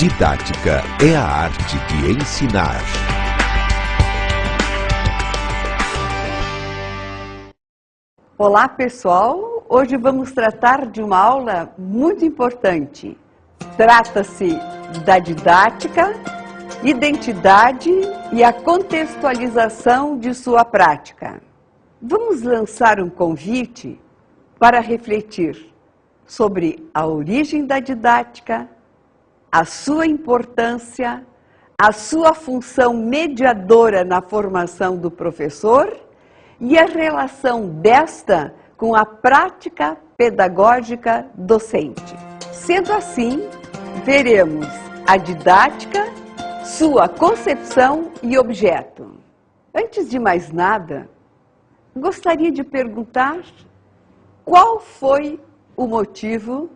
Didática é a arte de ensinar. Olá, pessoal! Hoje vamos tratar de uma aula muito importante. Trata-se da didática, identidade e a contextualização de sua prática. Vamos lançar um convite para refletir sobre a origem da didática, a sua importância, a sua função mediadora na formação do professor e a relação desta com a prática pedagógica docente. Sendo assim, veremos a didática, sua concepção e objeto. Antes de mais nada, gostaria de perguntar qual foi o motivo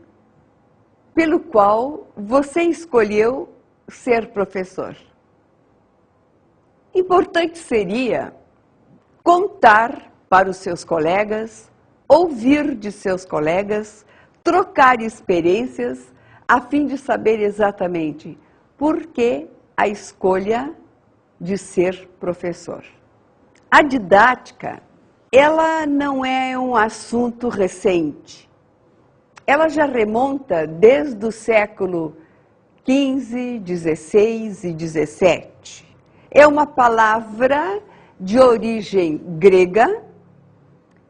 pelo qual você escolheu ser professor. Importante seria contar para os seus colegas, ouvir de seus colegas, trocar experiências, a fim de saber exatamente por que a escolha de ser professor. A didática, ela não é um assunto recente. Ela já remonta desde o século XV, XVI e XVII. É uma palavra de origem grega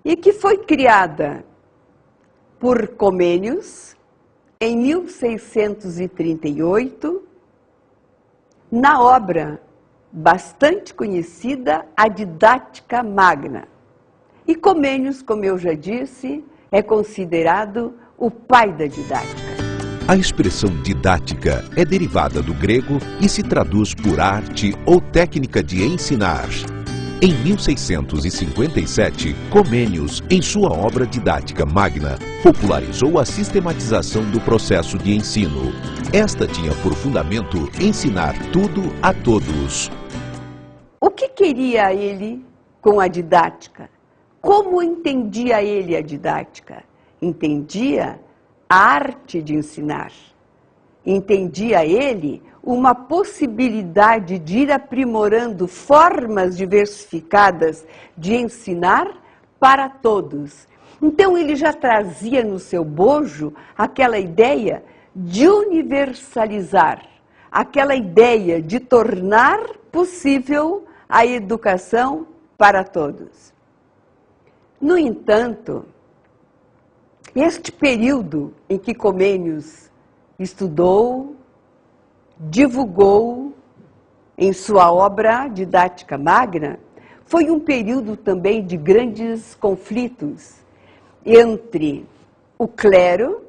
e que foi criada por Comênios em 1638, na obra bastante conhecida, A Didática Magna. E Comênios, como eu já disse, é considerado o pai da didática. A expressão didática é derivada do grego e se traduz por arte ou técnica de ensinar. Em 1657, Comênios, em sua obra Didática Magna, popularizou a sistematização do processo de ensino. Esta tinha por fundamento ensinar tudo a todos. O que queria ele com a didática? Como entendia ele a didática? Entendia a arte de ensinar. Entendia ele uma possibilidade de ir aprimorando formas diversificadas de ensinar para todos. Então ele já trazia no seu bojo aquela ideia de universalizar, aquela ideia de tornar possível a educação para todos. No entanto, este período em que Comênios estudou, divulgou em sua obra Didática Magna, foi um período também de grandes conflitos entre o clero,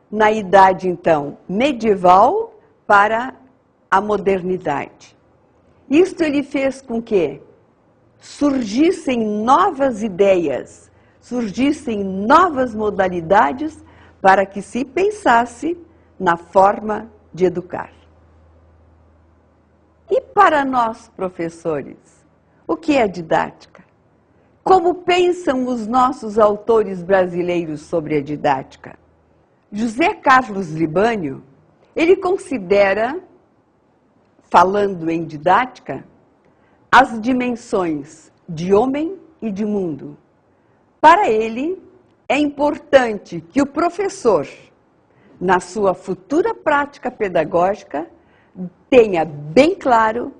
na idade então medieval, para a modernidade. Isto ele fez com que surgissem novas ideias, surgissem novas modalidades para que se pensasse na forma de educar. E para nós, professores, o que é didática? Como pensam os nossos autores brasileiros sobre a didática? José Carlos Libânio, ele considera, falando em didática, as dimensões de homem e de mundo. Para ele, é importante que o professor, na sua futura prática pedagógica, tenha bem claro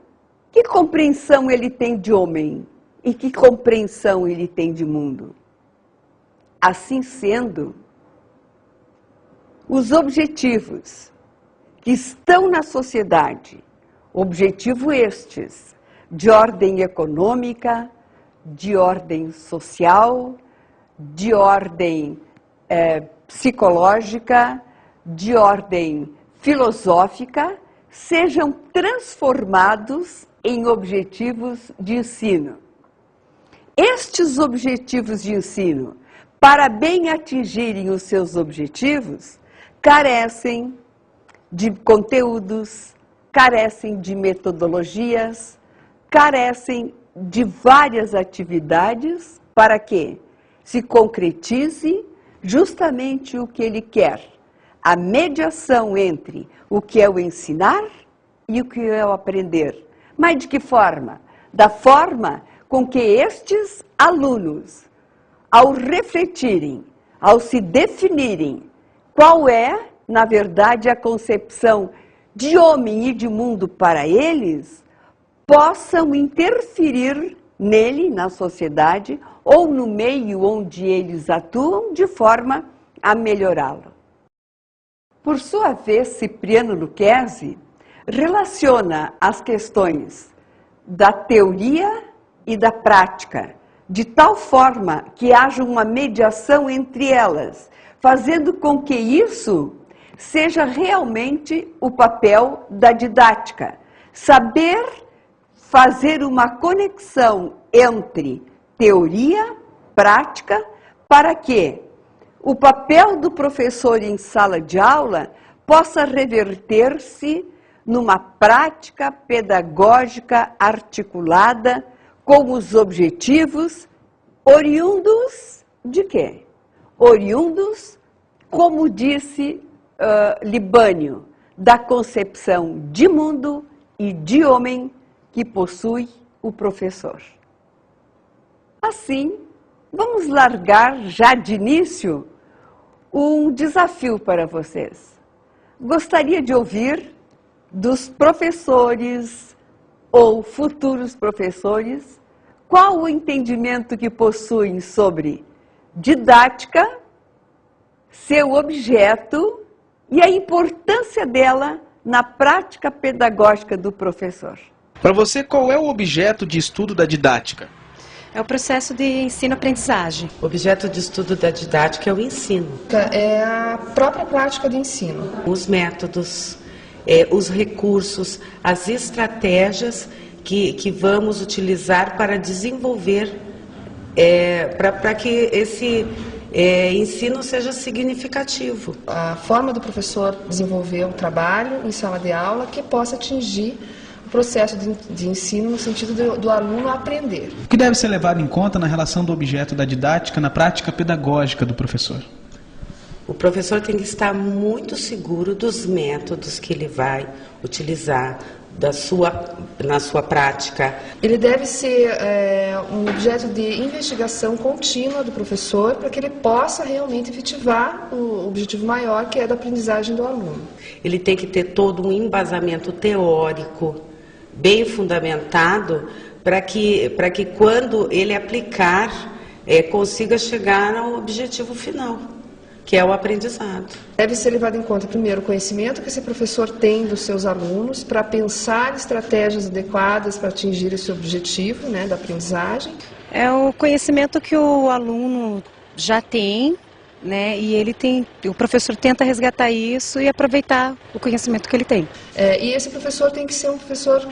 que compreensão ele tem de homem e que compreensão ele tem de mundo. Assim sendo, os objetivos que estão na sociedade, objetivos estes de ordem econômica, de ordem social, de ordem psicológica, de ordem filosófica, sejam transformados em objetivos de ensino. Estes objetivos de ensino, para bem atingirem os seus objetivos, carecem de conteúdos, carecem de metodologias, carecem de várias atividades para que se concretize justamente o que ele quer, a mediação entre o que é o ensinar e o que é o aprender. Mas de que forma? Da forma com que estes alunos, ao refletirem, ao se definirem qual é, na verdade, a concepção de homem e de mundo para eles, possam interferir nele, na sociedade, ou no meio onde eles atuam, de forma a melhorá-lo. Por sua vez, Cipriano Lucchesi relaciona as questões da teoria e da prática, de tal forma que haja uma mediação entre elas, fazendo com que isso seja realmente o papel da didática. Saber fazer uma conexão entre teoria, prática, para que o papel do professor em sala de aula possa reverter-se numa prática pedagógica articulada com os objetivos oriundos de quê? Oriundos, como disse Libânio, da concepção de mundo e de homem que possui o professor. Assim, vamos largar já de início um desafio para vocês. Gostaria de ouvir dos professores ou futuros professores qual o entendimento que possuem sobre didática, seu objeto e a importância dela na prática pedagógica do professor. Para você, qual é o objeto de estudo da didática? É o processo de ensino-aprendizagem. O objeto de estudo da didática é o ensino. É a própria prática do ensino. Os métodos, os recursos, as estratégias que vamos utilizar para desenvolver, para que esse ensino seja significativo. A forma do professor desenvolver um trabalho em sala de aula que possa atingir o processo de ensino no sentido do aluno aprender. O que deve ser levado em conta na relação do objeto da didática na prática pedagógica do professor? O professor tem que estar muito seguro dos métodos que ele vai utilizar na sua prática. Ele deve ser um objeto de investigação contínua do professor para que ele possa realmente efetivar o objetivo maior, que é da aprendizagem do aluno. Ele tem que ter todo um embasamento teórico bem fundamentado para que quando ele aplicar, consiga chegar ao objetivo final, que é o aprendizado. Deve ser levado em conta, primeiro, o conhecimento que esse professor tem dos seus alunos para pensar estratégias adequadas para atingir esse objetivo, né, da aprendizagem. É o conhecimento que o aluno já tem, né, e o professor tenta resgatar isso e aproveitar o conhecimento que ele tem. E esse professor tem que ser um professor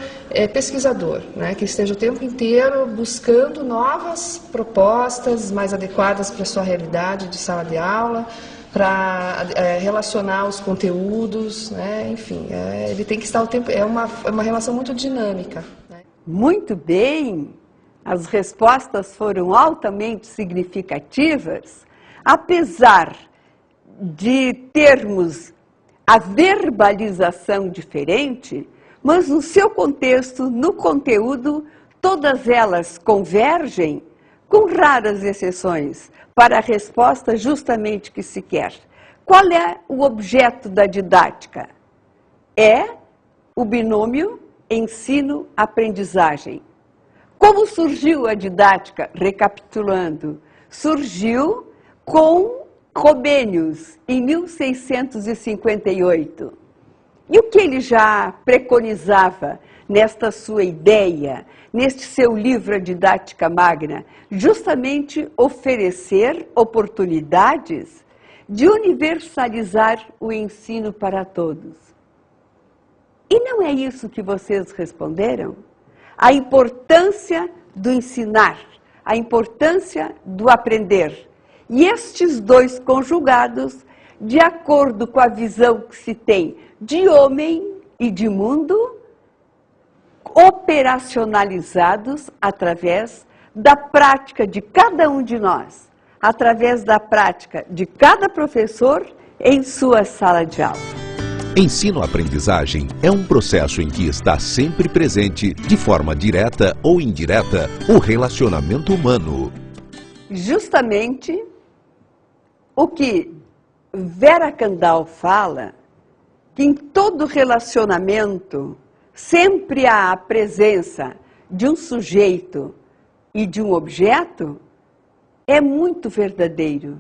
pesquisador, né, que esteja o tempo inteiro buscando novas propostas mais adequadas para a sua realidade de sala de aula, para relacionar os conteúdos, né, enfim, ele tem que estar o tempo, é uma relação muito dinâmica. Né? Muito bem, as respostas foram altamente significativas. Apesar de termos a verbalização diferente, mas no seu contexto, no conteúdo, todas elas convergem, com raras exceções, para a resposta justamente que se quer. Qual é o objeto da didática? É o binômio ensino-aprendizagem. Como surgiu a didática? Recapitulando, surgiu com Comênios, em 1658. E o que ele já preconizava nesta sua ideia, neste seu livro A Didática Magna? Justamente oferecer oportunidades de universalizar o ensino para todos. E não é isso que vocês responderam? A importância do ensinar, a importância do aprender. E estes dois conjugados, de acordo com a visão que se tem de homem e de mundo, operacionalizados através da prática de cada um de nós, através da prática de cada professor em sua sala de aula. Ensino-aprendizagem é um processo em que está sempre presente, de forma direta ou indireta, o relacionamento humano. Justamente o que Vera Kandal fala, que em todo relacionamento sempre há a presença de um sujeito e de um objeto, é muito verdadeiro.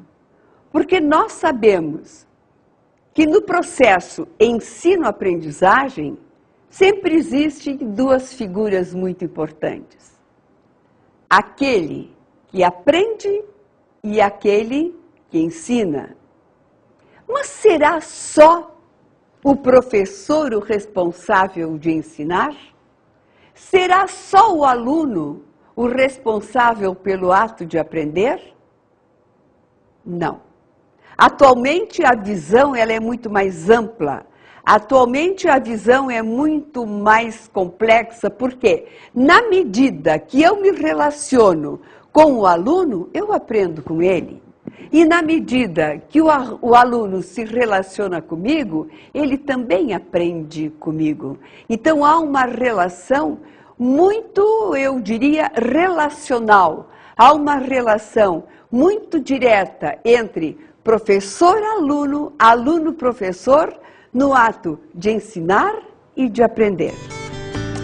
Porque nós sabemos que no processo ensino-aprendizagem sempre existem duas figuras muito importantes. Aquele que aprende e aquele que ensina. Mas será só o professor o responsável de ensinar? Será só o aluno o responsável pelo ato de aprender? Não. Atualmente a visão ela é muito mais ampla. Atualmente a visão é muito mais complexa, porque na medida que eu me relaciono com o aluno, eu aprendo com ele. E na medida que o aluno se relaciona comigo, ele também aprende comigo. Então há uma relação muito, eu diria, relacional. Há uma relação muito direta entre professor-aluno, aluno-professor, no ato de ensinar e de aprender.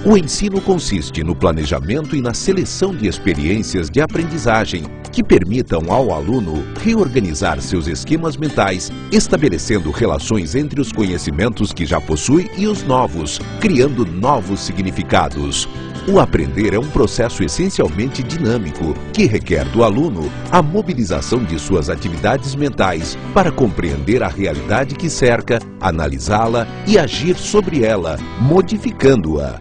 O ensino consiste no planejamento e na seleção de experiências de aprendizagem que permitam ao aluno reorganizar seus esquemas mentais, estabelecendo relações entre os conhecimentos que já possui e os novos, criando novos significados. O aprender é um processo essencialmente dinâmico, que requer do aluno a mobilização de suas atividades mentais para compreender a realidade que cerca, analisá-la e agir sobre ela, modificando-a.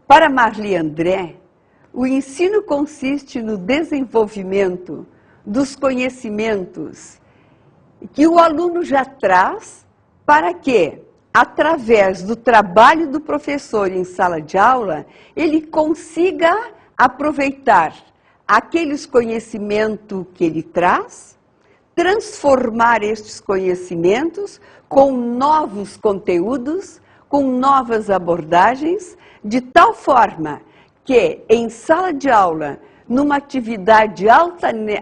Para Marli André, o ensino consiste no desenvolvimento dos conhecimentos que o aluno já traz para que, através do trabalho do professor em sala de aula, ele consiga aproveitar aqueles conhecimentos que ele traz, transformar estes conhecimentos com novos conteúdos, com novas abordagens, de tal forma que, em sala de aula, numa atividade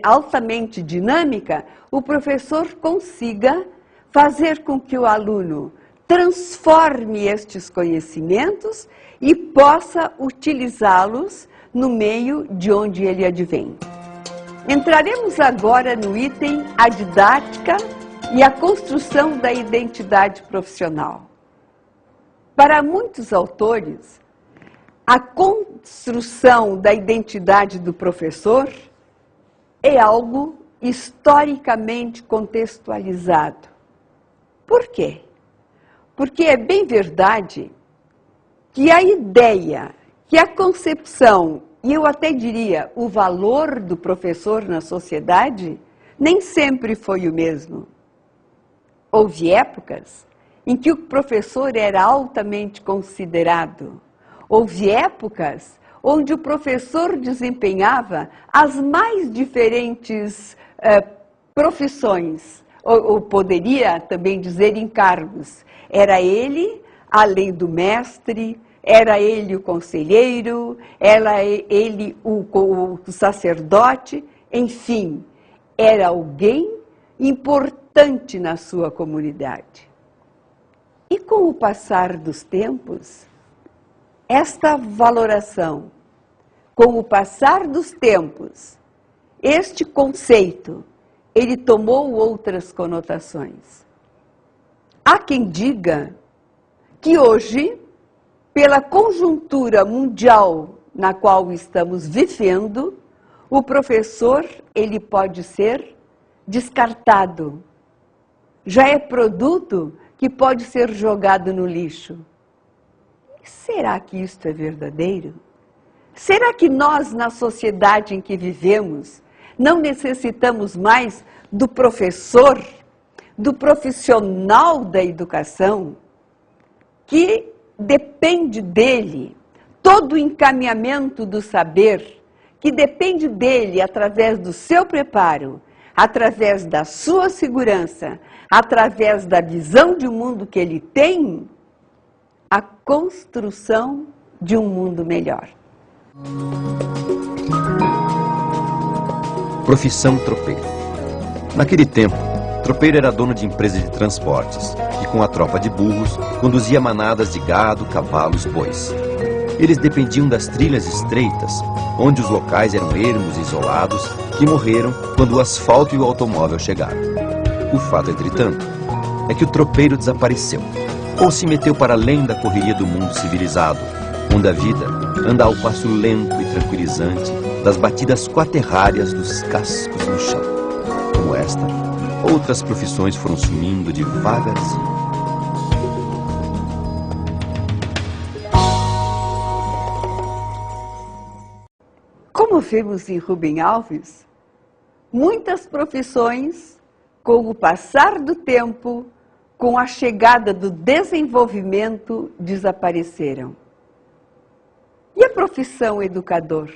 altamente dinâmica, o professor consiga fazer com que o aluno transforme estes conhecimentos e possa utilizá-los no meio de onde ele advém. Entraremos agora no item a didática e a construção da identidade profissional. Para muitos autores, a construção da identidade do professor é algo historicamente contextualizado. Por quê? Porque é bem verdade que a ideia, que a concepção, e eu até diria o valor do professor na sociedade, nem sempre foi o mesmo. Houve épocas em que o professor era altamente considerado. Houve épocas onde o professor desempenhava as mais diferentes profissões, ou poderia também dizer encargos. Era ele, além do mestre, era ele o conselheiro, era ele o sacerdote, enfim, era alguém importante na sua comunidade. E com o passar dos tempos, esta valoração, com o passar dos tempos, este conceito, ele tomou outras conotações. Há quem diga que hoje, pela conjuntura mundial na qual estamos vivendo, o professor ele pode ser descartado. Já é produto que pode ser jogado no lixo. Será que isto é verdadeiro? Será que nós, na sociedade em que vivemos, não necessitamos mais do professor, do profissional da educação, que depende dele todo o encaminhamento do saber, que depende dele através do seu preparo, através da sua segurança, através da visão de mundo que ele tem, a construção de um mundo melhor. Profissão tropeiro. Naquele tempo, tropeiro era dono de empresa de transportes e com a tropa de burros conduzia manadas de gado, cavalos, bois. Eles dependiam das trilhas estreitas, onde os locais eram ermos e isolados, que morreram quando o asfalto e o automóvel chegaram. O fato, entretanto, é que o tropeiro desapareceu, ou se meteu para além da correria do mundo civilizado, onde a vida anda ao passo lento e tranquilizante das batidas quaternárias dos cascos no chão. Como esta, outras profissões foram sumindo devagarzinho. Como vemos em Rubem Alves, muitas profissões, com o passar do tempo, com a chegada do desenvolvimento, desapareceram. E a profissão educador?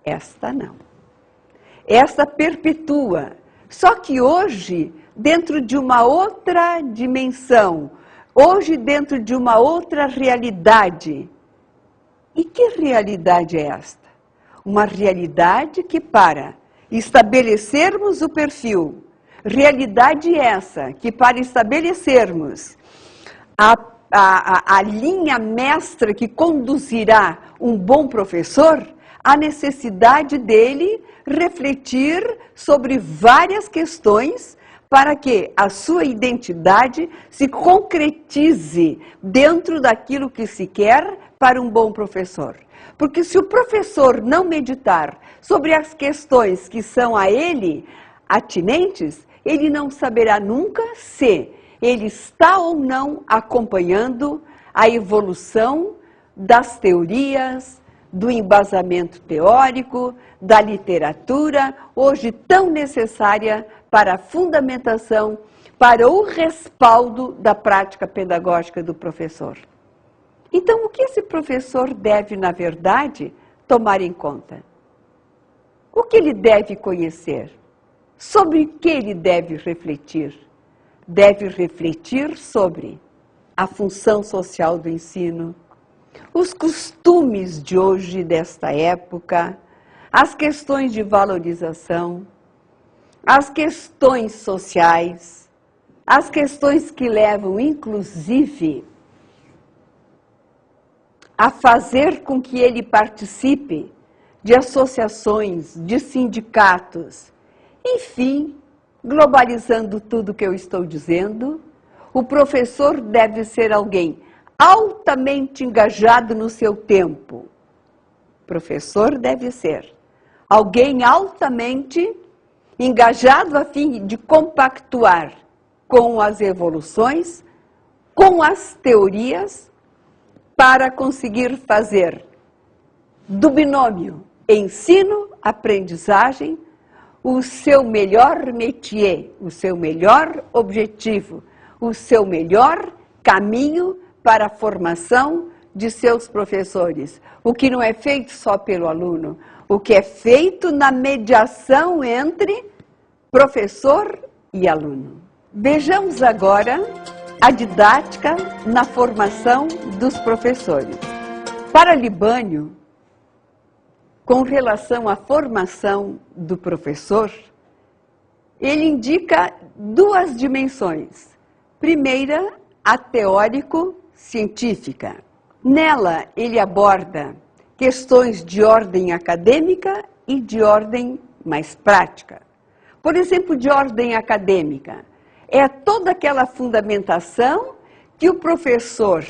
Esta não. Esta perpetua, só que hoje, dentro de uma outra dimensão, hoje dentro de uma outra realidade. E que realidade é esta? Uma realidade que, para estabelecermos o perfil, realidade essa que, para estabelecermos a linha mestra que conduzirá um bom professor, a necessidade dele refletir sobre várias questões para que a sua identidade se concretize dentro daquilo que se quer para um bom professor. Porque se o professor não meditar sobre as questões que são a ele atinentes, ele não saberá nunca se ele está ou não acompanhando a evolução das teorias, do embasamento teórico, da literatura, hoje tão necessária para a fundamentação, para o respaldo da prática pedagógica do professor. Então, o que esse professor deve, na verdade, tomar em conta? O que ele deve conhecer? Sobre o que ele deve refletir? Deve refletir sobre a função social do ensino, os costumes de hoje, desta época, as questões de valorização, as questões sociais, as questões que levam, inclusive, a fazer com que ele participe de associações, de sindicatos, enfim, globalizando tudo que eu estou dizendo, o professor deve ser alguém altamente engajado no seu tempo. O professor deve ser alguém altamente engajado a fim de compactuar com as evoluções, com as teorias, para conseguir fazer do binômio ensino-aprendizagem o seu melhor métier, o seu melhor objetivo, o seu melhor caminho para a formação de seus professores. O que não é feito só pelo aluno, o que é feito na mediação entre professor e aluno. Vejamos agora a didática na formação dos professores. Para Libânio, com relação à formação do professor, ele indica duas dimensões. Primeira, a teórico-científica. Nela, ele aborda questões de ordem acadêmica e de ordem mais prática. Por exemplo, de ordem acadêmica, é toda aquela fundamentação que o professor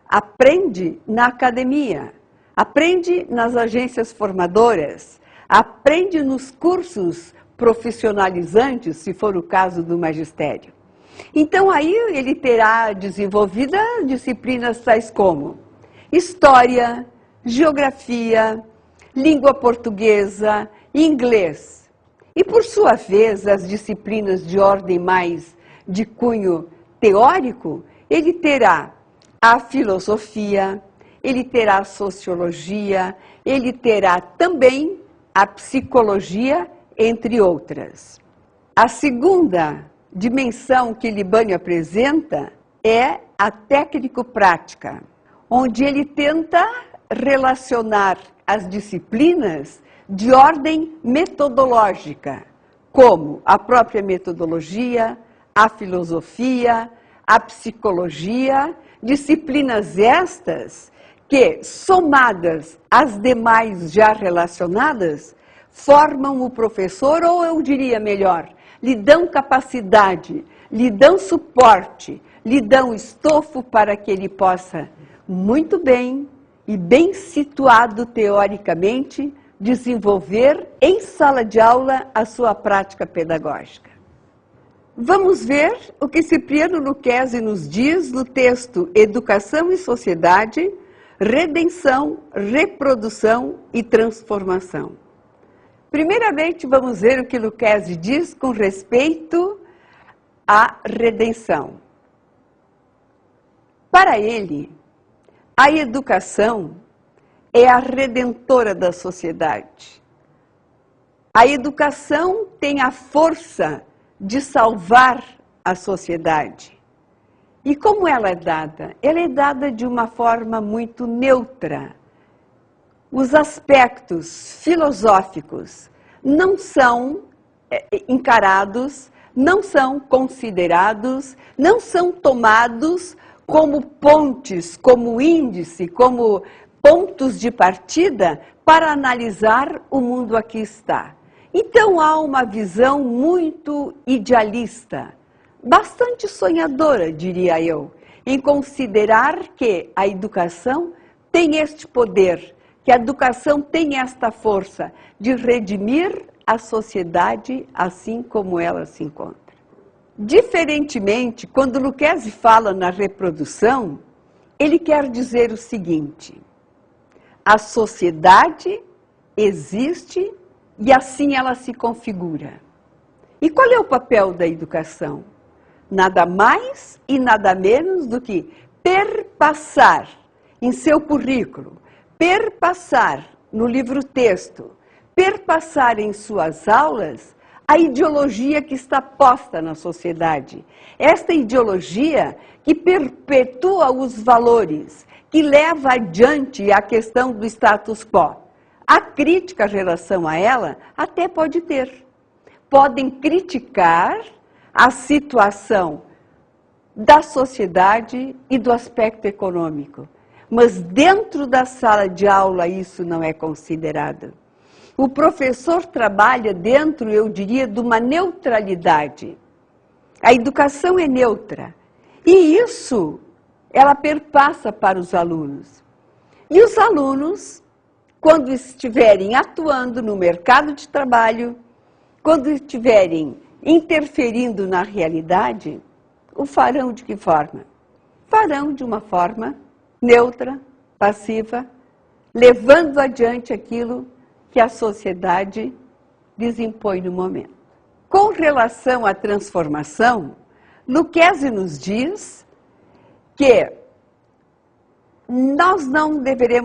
aprende na academia, aprende nas agências formadoras, aprende nos cursos profissionalizantes, se for o caso do magistério. Então, aí ele terá desenvolvida disciplinas tais como história, geografia, língua portuguesa, inglês. E, por sua vez, as disciplinas de ordem mais de cunho teórico, ele terá a filosofia, ele terá a sociologia, ele terá também a psicologia, entre outras. A segunda dimensão que Libânio apresenta é a técnico-prática, onde ele tenta relacionar as disciplinas de ordem metodológica, como a própria metodologia, a filosofia, a psicologia, disciplinas estas que, somadas às demais já relacionadas, formam o professor, ou eu diria melhor, lhe dão capacidade, lhe dão suporte, lhe dão estofo para que ele possa, muito bem e bem situado teoricamente, desenvolver em sala de aula a sua prática pedagógica. Vamos ver o que Cipriano Lucchesi nos diz no texto Educação e Sociedade, Redenção, Reprodução e Transformação. Primeiramente, vamos ver o que Lucchesi diz com respeito à redenção. Para ele, a educação é a redentora da sociedade. A educação tem a força de salvar a sociedade. E como ela é dada? Ela é dada de uma forma muito neutra. Os aspectos filosóficos não são encarados, não são considerados, não são tomados como pontes, como índice, como pontos de partida para analisar o mundo aqui está. Então há uma visão muito idealista, bastante sonhadora, diria eu, em considerar que a educação tem este poder, que a educação tem esta força de redimir a sociedade assim como ela se encontra. Diferentemente, quando Lucchesi fala na reprodução, ele quer dizer o seguinte: a sociedade existe e assim ela se configura. E qual é o papel da educação? Nada mais e nada menos do que perpassar em seu currículo, perpassar no livro-texto, perpassar em suas aulas a ideologia que está posta na sociedade. Esta ideologia que perpetua os valores, que leva adiante a questão do status quo. A crítica em relação a ela até pode ter. Podem criticar a situação da sociedade e do aspecto econômico, mas dentro da sala de aula isso não é considerado. O professor trabalha dentro, eu diria, de uma neutralidade. A educação é neutra e isso ela perpassa para os alunos. E os alunos, quando estiverem atuando no mercado de trabalho, quando estiverem interferindo na realidade, o farão de que forma? Farão de uma forma neutra, passiva, levando adiante aquilo que a sociedade lhes impõe no momento. Com relação à transformação, Lucchesi nos diz que nós não deveremos